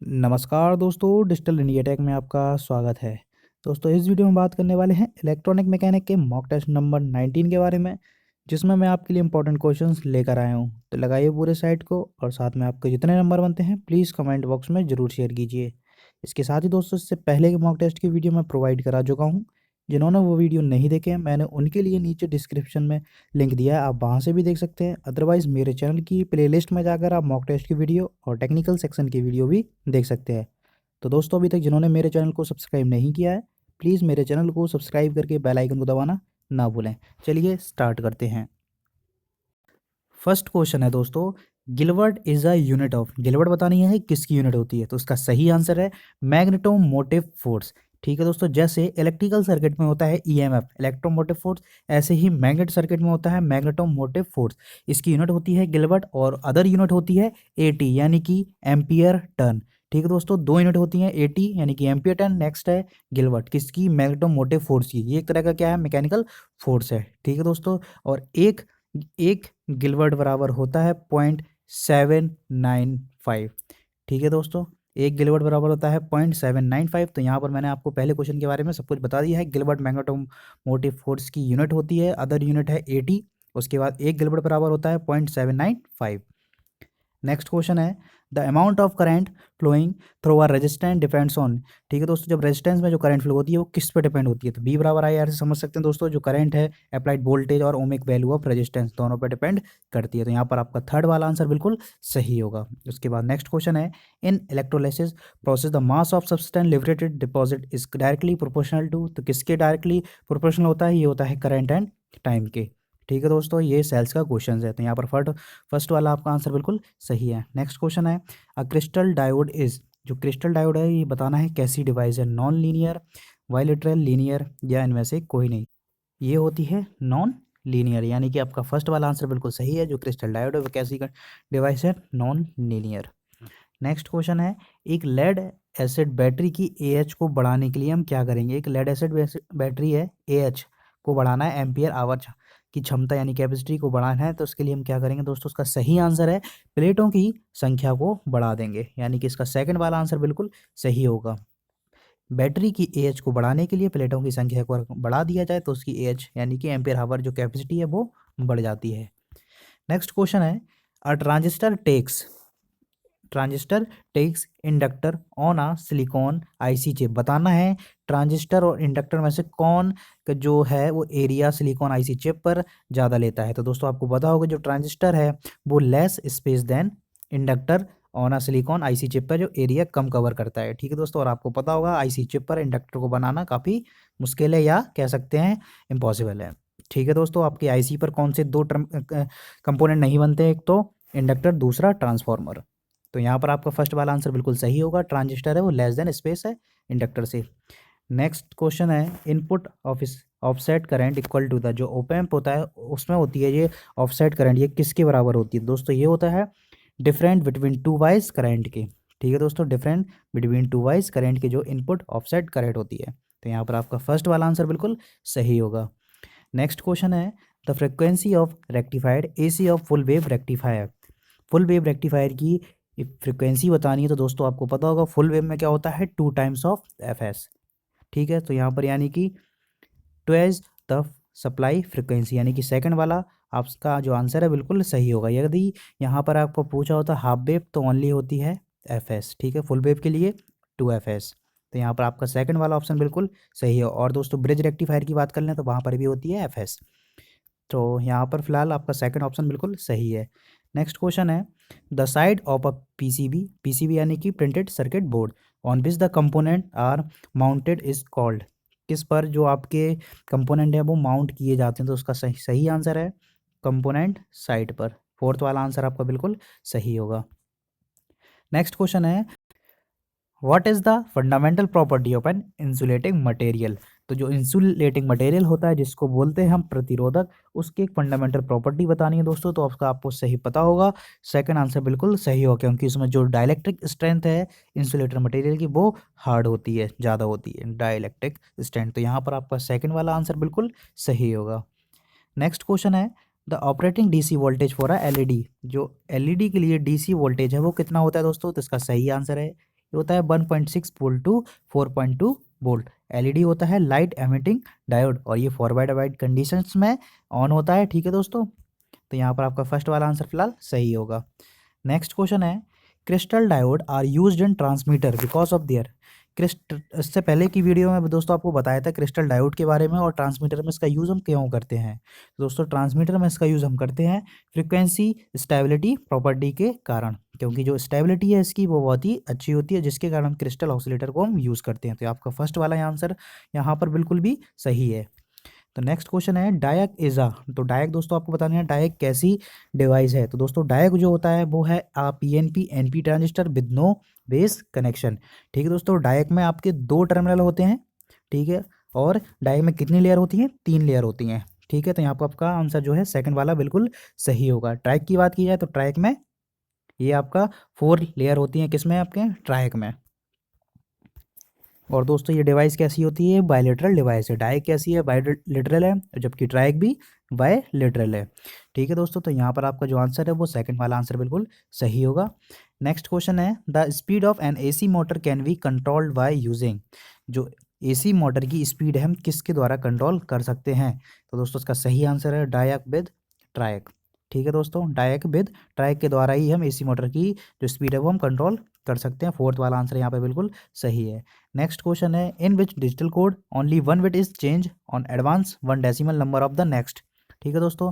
नमस्कार दोस्तों, digital India take में आपका स्वागत है। दोस्तों, इस वीडियो में बात करने वाले हैं इलेक्ट्रॉनिक मैकेनिक के मॉक टेस्ट नंबर 19 के बारे में, जिसमें मैं आपके लिए इंपॉर्टेंट क्वेश्चंस लेकर आया हूं। तो लगाइए पूरे साइट को और साथ में आपके जितने नंबर बनते हैं प्लीज़ कमेंट बॉक्स में ज़रूर शेयर कीजिए। इसके साथ ही दोस्तों, इससे पहले के मॉक टेस्ट की वीडियो मैं प्रोवाइड करा चुका हूँ। जिन्होंने वो वीडियो नहीं देखे हैं, मैंने उनके लिए नीचे डिस्क्रिप्शन में लिंक दिया है, आप वहाँ से भी देख सकते हैं। अदरवाइज़ मेरे चैनल की प्लेलिस्ट में जाकर आप मॉक टेस्ट की वीडियो और टेक्निकल सेक्शन की वीडियो भी देख सकते हैं। तो दोस्तों, अभी तक जिन्होंने मेरे चैनल को सब्सक्राइब नहीं किया है, प्लीज़ मेरे चैनल को सब्सक्राइब करके बेल आइकन को दबाना ना भूलें। चलिए स्टार्ट करते हैं। फर्स्ट क्वेश्चन है दोस्तों, Gilbert is a unit of. Gilbert बतानी है किसकी यूनिट होती है, तो इसका सही आंसर है मैग्नेटोमोटिव फोर्स। ठीक है दोस्तों, जैसे इलेक्ट्रिकल सर्किट में होता है ईएमएफ इलेक्ट्रोमोटिव फोर्स, ऐसे ही मैग्नेट सर्किट में होता है मैग्नेटोमोटिव फोर्स। इसकी यूनिट होती है गिलबर्ट और अदर यूनिट होती है एटी यानी कि एम्पियर टर्न। ठीक है दोस्तों, दो यूनिट होती हैं, एटी यानी कि एम्पियर टर्न, नेक्स्ट है गिलबर्ट किसकी, मैग्नेटोमोटिव फोर्स की। ये एक तरह का क्या है, मैकेनिकल फोर्स है। ठीक है दोस्तों, और एक एक गिलबर्ट बराबर होता है 0.795। ठीक है दोस्तों, एक गिलबर्ट बराबर होता है 0.795। तो यहाँ पर मैंने आपको पहले क्वेश्चन के बारे में सब कुछ बता दिया है। गिलबर्ट मैग्नेटोमोटिव फोर्स की यूनिट होती है, अदर यूनिट है एटी। उसके बाद एक गिलबर्ट बराबर होता है 0.795। नेक्स्ट क्वेश्चन है, the amount of current flowing through a resistance depends on. ठीक है दोस्तों, जब रेजिस्टेंस में जो करंट फ्लो होती है वो किस पे डिपेंड होती है, तो बी बराबर आई आर से समझ सकते हैं दोस्तों। जो करंट है, अप्लाइड वोल्टेज और ओमिक वैल्यू ऑफ रेजिस्टेंस, दोनों पे डिपेंड करती है। तो यहाँ पर आपका थर्ड वाला आंसर बिल्कुल सही होगा। उसके बाद नेक्स्ट क्वेश्चन है, in electrolysis process the mass of substance liberated deposit is directly proportional to. तो किसके डायरेक्टली प्रोपोर्शनल होता है, ये होता है करंट एंड टाइम के। ठीक है दोस्तों, ये सेल्स का क्वेश्चन है, तो यहाँ पर फर्स्ट वाला आपका आंसर बिल्कुल सही है। नेक्स्ट क्वेश्चन है, अ क्रिस्टल डायोड इज। जो क्रिस्टल डायोड है ये बताना है कैसी डिवाइस है, नॉन लीनियर, बाइलेटरल, लीनियर या इनमें से कोई नहीं। ये होती है नॉन लीनियर, यानी कि आपका फर्स्ट वाला आंसर बिल्कुल सही है। जो क्रिस्टल डायोड है वो कैसी डिवाइस है, नॉन लीनियर। नेक्स्ट क्वेश्चन है, एक लेड एसिड बैटरी की एएच को बढ़ाने के लिए हम क्या करेंगे। एक लेड एसिड बैटरी है, एएच को बढ़ाना है, एम्पियर आवर की क्षमता यानी कैपेसिटी को बढ़ाना है, तो उसके लिए हम क्या करेंगे दोस्तों। उसका सही आंसर है प्लेटों की संख्या को बढ़ा देंगे, यानी कि इसका सेकंड वाला आंसर बिल्कुल सही होगा। बैटरी की एएच को बढ़ाने के लिए प्लेटों की संख्या को बढ़ा दिया जाए तो उसकी एएच यानी कि एम्पियर आवर जो कैपेसिटी है वो बढ़ जाती है। नेक्स्ट क्वेश्चन है, a transistor takes inductor on a silicon IC chip. बताना है ट्रांजिस्टर और इंडक्टर में से कौन का जो है वो एरिया सिलिकॉन आईसी चिप पर ज़्यादा लेता है। तो दोस्तों आपको पता होगा जो ट्रांजिस्टर है वो less space than inductor on a silicon IC chip पर जो एरिया कम कवर करता है। ठीक है दोस्तों, और आपको पता होगा आईसी चिप पर इंडक्टर को बनाना काफ़ी मुश्किल है, या कह सकते हैं इम्पॉसिबल है। ठीक है दोस्तों, आपके आईसी पर कौन से दो कंपोनेंट नहीं बनते, एक तो इंडक्टर, दूसरा ट्रांसफार्मर। तो यहाँ पर आपका फर्स्ट वाला आंसर बिल्कुल सही होगा, ट्रांजिस्टर है वो लेस देन स्पेस है इंडक्टर से। नेक्स्ट क्वेश्चन है, input offset current equal to the. जो ओपैम्प होता है उसमें होती है ये ऑफसेट करंट, ये किसके बराबर होती है दोस्तों, ये होता है different between two wise current के। ठीक है दोस्तों, different between two wise current के जो इनपुट ऑफसेट करंट होती है। तो यहाँ पर आपका फर्स्ट वाला आंसर बिल्कुल सही होगा। नेक्स्ट क्वेश्चन है, the frequency of rectified AC of full wave rectifier. Full wave rectifier की फ्रिक्वेंसी बतानी है, तो दोस्तों आपको पता होगा फुल वेव में क्या होता है, 2 टाइम्स ऑफ एफ एस। ठीक है, तो यहाँ पर यानी कि ट्वेज द सप्लाई फ्रिक्वेंसी, यानी कि सेकंड वाला आपका जो आंसर है बिल्कुल सही होगा। यदि यहाँ पर आपको पूछा होता हाफ वेव तो ओनली होती है एफ एस। ठीक है, फुल वेव के लिए 2 एफ एस। तो यहाँ पर आपका सेकंड वाला ऑप्शन बिल्कुल सही है। और दोस्तों ब्रिज रेक्टिफायर की बात कर लें तो वहाँ पर भी होती है एफ एस। तो यहाँ पर फिलहाल आपका सेकंड ऑप्शन बिल्कुल सही है। नेक्स्ट क्वेश्चन है, the side of a PCB, PCB यानी कि printed circuit board, on which the component are mounted is called. किस पर जो आपके कंपोनेंट है वो माउंट किए जाते हैं, तो उसका सही सही आंसर है कंपोनेंट साइड पर। फोर्थ वाला आंसर आपका बिल्कुल सही होगा। नेक्स्ट क्वेश्चन है, what is the fundamental property of an insulating material. तो जो इंसुलेटिंग मटेरियल होता है जिसको बोलते हैं हम प्रतिरोधक, उसकी एक फंडामेंटल प्रॉपर्टी बतानी है दोस्तों, तो आपका आपको सही पता होगा। सेकंड आंसर बिल्कुल सही होगा, क्योंकि उसमें जो डाइलेक्ट्रिक स्ट्रेंथ है इंसुलेटर मटेरियल की वो हार्ड होती है, ज़्यादा होती है डाइलेक्ट्रिक स्ट्रेंथ। तो यहाँ पर आपका सेकंड वाला आंसर बिल्कुल सही होगा। नेक्स्ट क्वेश्चन है, the operating DC voltage for a LED. जो एलईडी के लिए डीसी वोल्टेज है वो कितना होता है दोस्तों, तो इसका सही आंसर है होता है 1.6 वोल्ट टू 4.2 वोल्ट। एलईडी होता है लाइट एमिटिंग डायोड, और ये फॉरवर्ड अवॉइड कंडीशंस में ऑन होता है। ठीक है दोस्तों, तो यहाँ पर आपका फर्स्ट वाला आंसर फिलहाल सही होगा। नेक्स्ट क्वेश्चन है, crystal diode are used in transmitter because of their. इससे पहले की वीडियो में दोस्तों आपको बताया था क्रिस्टल डायोड के बारे में, और ट्रांसमीटर में इसका यूज़ हम क्यों करते हैं। तो दोस्तों ट्रांसमीटर में इसका यूज़ हम करते हैं फ्रीक्वेंसी स्टेबिलिटी प्रॉपर्टी के कारण, क्योंकि जो स्टेबिलिटी है इसकी वो बहुत ही अच्छी होती है, जिसके कारण हम क्रिस्टल ऑसिलेटर को हम यूज़ करते हैं। तो आपका फर्स्ट वाला आंसर यहाँ पर बिल्कुल भी सही है। तो नेक्स्ट क्वेश्चन है, डायक इज़ा। तो डायक दोस्तों आपको बताना है डायक कैसी डिवाइस है। तो दोस्तों डायक जो होता है वो है PNP NP transistor with no base connection. ठीक है दोस्तों, डायक में आपके 2 टर्मिनल होते हैं। ठीक है, और डायक में कितनी लेयर होती हैं? 3 लेयर होती हैं। ठीक है, तो यहाँ पर आपका आंसर जो है सेकंड वाला बिल्कुल सही होगा। ट्रायक की बात की जाए तो ट्रायक में ये आपका 4 लेयर होती हैं। किसमें? आपके ट्रायक में। और दोस्तों ये डिवाइस कैसी होती है? बायलेटरल डिवाइस है। डायक कैसी है? बायलेटरल है, जबकि ट्रायक भी बायलेटरल है। ठीक है दोस्तों, तो यहाँ पर आपका जो आंसर है वो सेकंड वाला आंसर बिल्कुल सही होगा। नेक्स्ट क्वेश्चन है, the speed of N AC motor can be controlled by using. जो एसी मोटर की स्पीड है हम किसके द्वारा कंट्रोल कर सकते हैं? तो दोस्तों इसका सही आंसर है डायक विद ट्रायक। ठीक है दोस्तों, डायक विद ट्रायक के द्वारा ही हम एसी मोटर की जो स्पीड है वो हम कंट्रोल कर सकते हैं। फोर्थ वाला आंसर यहाँ पे बिल्कुल सही है। नेक्स्ट क्वेश्चन है, in which digital code only 1 bit is change on advance 1 decimal number of the next. ठीक है दोस्तों,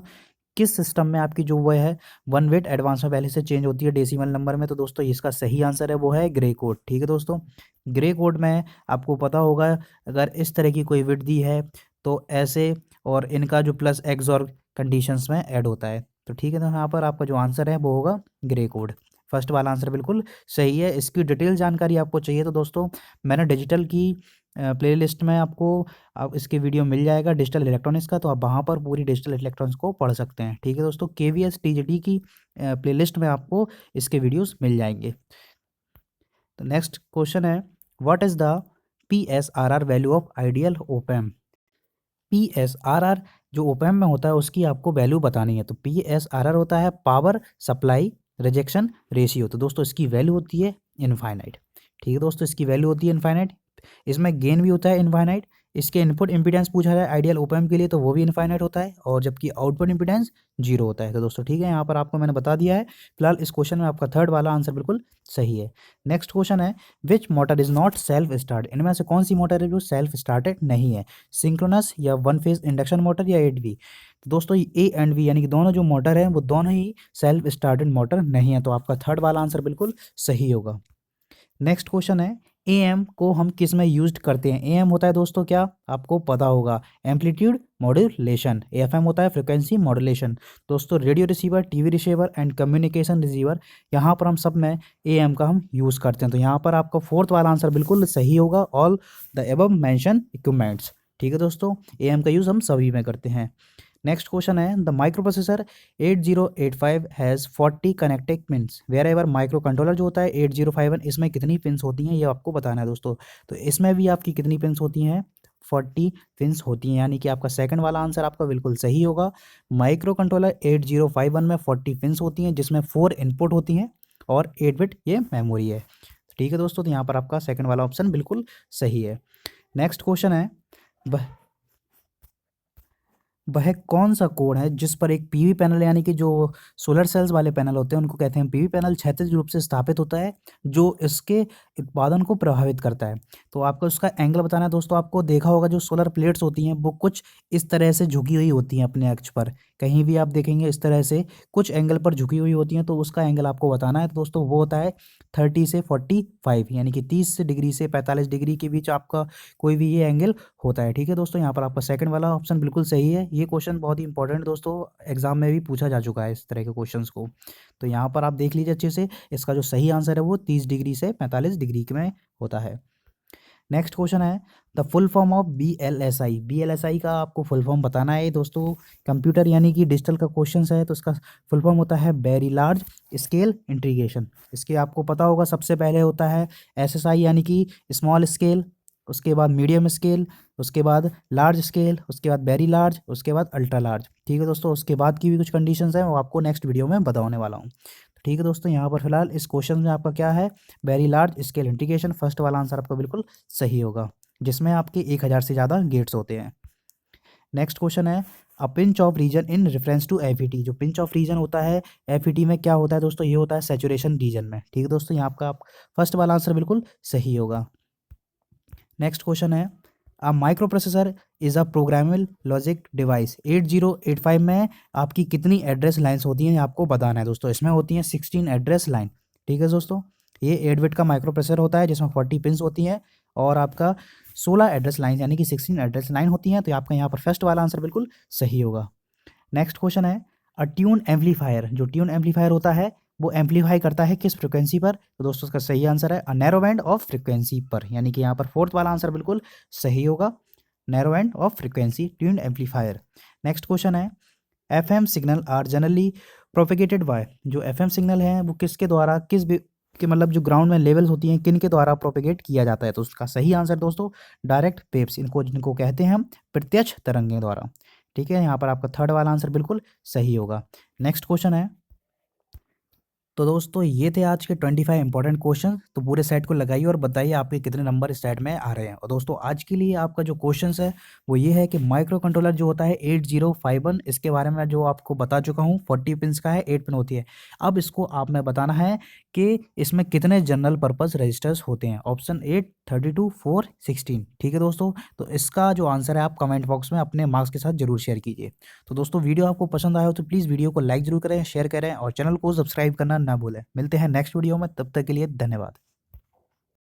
किस सिस्टम में आपकी जो वो है 1 बिट एडवांस में पहले से चेंज होती है डेसिमल नंबर में? तो दोस्तों इसका सही आंसर है वो है ग्रे कोड। ठीक है दोस्तों, ग्रे कोड में आपको पता होगा अगर इस तरह की कोई बिट दी है तो ऐसे, और इनका जो प्लस एक्स और कंडीशंस में ऐड होता है। तो ठीक है, तो यहाँ पर आपका जो आंसर है वो होगा ग्रे कोड। फर्स्ट वाला आंसर बिल्कुल सही है। इसकी डिटेल जानकारी आपको चाहिए तो दोस्तों मैंने डिजिटल की प्लेलिस्ट में आपको अब इसके वीडियो मिल जाएगा डिजिटल इलेक्ट्रॉनिक्स का, तो आप वहाँ पर पूरी डिजिटल इलेक्ट्रॉनिक्स को पढ़ सकते हैं। ठीक है दोस्तों, KVS TGT की प्लेलिस्ट में आपको इसके वीडियोस मिल जाएंगे। तो नेक्स्ट क्वेश्चन है, what is the PSRR value of ideal op-amp. PSRR जो ओपैम्प में होता है उसकी आपको वैल्यू बतानी है। तो PSRR होता है पावर सप्लाई रिजेक्शन रेशियो। तो दोस्तों इसकी वैल्यू होती है इनफाइनाइट। ठीक है दोस्तों, इसकी वैल्यू होती है इनफाइनाइट। इसमें गेन भी होता है इनफाइनाइट। इसके इनपुट इम्पीडेंस पूछा जाए आइडियल ओपैम्प के लिए तो वो भी इनफाइनाइट होता है, और जबकि आउटपुट इम्पीडेंस 0 होता है। तो दोस्तों ठीक है, यहाँ पर आपको मैंने बता दिया है। फिलहाल इस क्वेश्चन में आपका थर्ड वाला आंसर बिल्कुल सही है। नेक्स्ट क्वेश्चन है, which motor is not self start. इनमें से कौन सी मोटर है जो सेल्फ स्टार्टेड नहीं है? सिंक्रोनस या 1 फेज इंडक्शन मोटर या 8V। तो दोस्तों A एंड V यानी कि दोनों जो मोटर हैं वो दोनों ही सेल्फ स्टार्टेड मोटर नहीं है। तो आपका थर्ड वाला आंसर बिल्कुल सही होगा। नेक्स्ट क्वेश्चन है, AM को हम किस में यूज करते हैं? AM होता है दोस्तों क्या आपको पता होगा? Amplitude modulation. AFM होता है फ्रिक्वेंसी मॉड्यूलेशन। दोस्तों radio receiver, TV receiver and communication receiver, यहाँ पर हम सब में AM का हम यूज़ करते हैं। तो यहाँ पर आपका फोर्थ वाला आंसर बिल्कुल सही होगा, all the above mention equipments. ठीक है दोस्तों, AM का यूज़ हम सभी में करते हैं। नेक्स्ट क्वेश्चन है, the microprocessor 8085 has 40 connecting pins wherever. Microcontroller जो होता है 8051 इसमें कितनी पिन्स होती हैं ये आपको बताना है दोस्तों। तो इसमें भी आपकी कितनी पिन्स होती हैं? 40 पिन्स होती हैं, यानी कि आपका सेकंड वाला आंसर आपका बिल्कुल सही होगा। माइक्रो कंट्रोलर 8051 में 40 पिन्स होती हैं, जिसमें 4 इनपुट होती हैं और 8 बिट ये मेमोरी है। ठीक है दोस्तों, तो यहाँ पर आपका सेकंड वाला ऑप्शन बिल्कुल सही है। नेक्स्ट क्वेश्चन है, वह कौन सा कोड है जिस पर एक पीवी पैनल यानी कि जो सोलर सेल्स वाले पैनल होते हैं उनको कहते हैं पीवी पैनल, क्षैतिज रूप से स्थापित होता है जो इसके उत्पादन को प्रभावित करता है? तो आपको उसका एंगल बताना है दोस्तों। आपको देखा होगा जो सोलर प्लेट्स होती हैं वो कुछ इस तरह से झुकी हुई होती हैं अपने अक्ष पर, कहीं भी आप देखेंगे इस तरह से कुछ एंगल पर झुकी हुई होती हैं, तो उसका एंगल आपको बताना है। तो दोस्तों वो होता है 30 से 45, यानी कि 30 डिग्री से 45 डिग्री के बीच आपका कोई भी ये एंगल होता है। ठीक है दोस्तों, यहाँ पर आपका सेकंड वाला ऑप्शन बिल्कुल सही है। ये क्वेश्चन बहुत ही इंपॉर्टेंट दोस्तों, एग्जाम में भी पूछा जा चुका है इस तरह के क्वेश्चंस को। तो यहाँ पर आप देख लीजिए अच्छे से, इसका जो सही आंसर है वो 30 डिग्री से 45 डिग्री में होता है। नेक्स्ट क्वेश्चन है, the full form of BLSI। BLSI का आपको फुल फॉर्म बताना है दोस्तों। कंप्यूटर यानी कि डिजिटल का क्वेश्चन है, तो इसका फुल फॉर्म होता है वेरी लार्ज स्केल इंटीग्रेशन। इसके आपको पता होगा सबसे पहले होता है SSI यानी कि स्मॉल स्केल, उसके बाद मीडियम स्केल, उसके बाद लार्ज स्केल, उसके बाद वेरी लार्ज, उसके बाद अल्ट्रा लार्ज। ठीक है दोस्तों, उसके बाद की भी कुछ कंडीशंस हैं वो आपको नेक्स्ट वीडियो में बताने वाला हूँ। ठीक है दोस्तों, यहाँ पर फिलहाल इस क्वेश्चन में आपका क्या है, very large scale integration, first वाला आंसर आपका बिल्कुल सही होगा, जिसमें आपके 1000 से ज़्यादा गेट्स होते हैं। नेक्स्ट क्वेश्चन है, a pinch off region in reference to FET. जो पिंच ऑफ रीजन होता है एफईटी में क्या होता है दोस्तों, ये होता है सैचुरेशन रीजन में। ठीक है दोस्तों, यहाँ आपका फर्स्ट वाला आंसर बिल्कुल सही होगा। नेक्स्ट क्वेश्चन है, a micro processor is a programmable logic device. 8085 में आपकी कितनी एड्रेस लाइन्स होती हैं, ये आपको बताना है दोस्तों। इसमें होती हैं 16 एड्रेस लाइन। ठीक है दोस्तों, ये 8 बिट का माइक्रो प्रोसेसर होता है जिसमें 40 पिन्स होती हैं और आपका 16 एड्रेस लाइन यानी कि 16 एड्रेस लाइन होती हैं। तो आपका यहाँ पर फर्स्ट वाला आंसर बिल्कुल सही होगा। नेक्स्ट क्वेश्चन है, अ ट्यून एम्पलीफायर। जो ट्यून एम्पलीफायर होता है वो एम्पलीफाई करता है किस फ्रिक्वेंसी पर, तो दोस्तों इसका सही आंसर है a narrow band of frequency पर, यानी कि यहाँ पर फोर्थ वाला आंसर बिल्कुल सही होगा, narrow band of frequency tune amplifier. Next question है, FM signal are generally propagated by. जो एफएम सिग्नल है वो किसके द्वारा, के मतलब जो ग्राउंड में लेवल्स होती हैं किन के द्वारा प्रोपेगेट किया जाता है, तो उसका सही आंसर दोस्तों डायरेक्ट वेव्स, जिनको कहते हैं हम प्रत्यक्ष तरंगें द्वारा। ठीक है, यहाँ पर आपका थर्ड वाला आंसर बिल्कुल सही होगा। नेक्स्ट क्वेश्चन है, तो दोस्तों ये थे आज के 25 इंपॉर्टेंट क्वेश्चन। तो पूरे सेट को लगाइए और बताइए आपके कितने नंबर इस सेट में आ रहे हैं। और दोस्तों आज के लिए आपका जो क्वेश्चंस है वो ये है कि माइक्रो कंट्रोलर जो होता है 8051, इसके बारे में जो आपको बता चुका हूँ, 40 पिन्स का है, 8 पिन होती है। अब इसको आपने बताना है कि इसमें कितने जनरल पर्पज़ रजिस्टर्स होते हैं। ऑप्शन 8, 32, 4, 16। ठीक है दोस्तों, तो इसका जो आंसर है आप कमेंट बॉक्स में अपने मार्क्स के साथ जरूर शेयर कीजिए। तो दोस्तों वीडियो आपको पसंद आया हो तो प्लीज़ वीडियो को लाइक जरूर करें, शेयर करें और चैनल को सब्सक्राइब करना ना भूलें। मिलते हैं नेक्स्ट वीडियो में, तब तक के लिए धन्यवाद।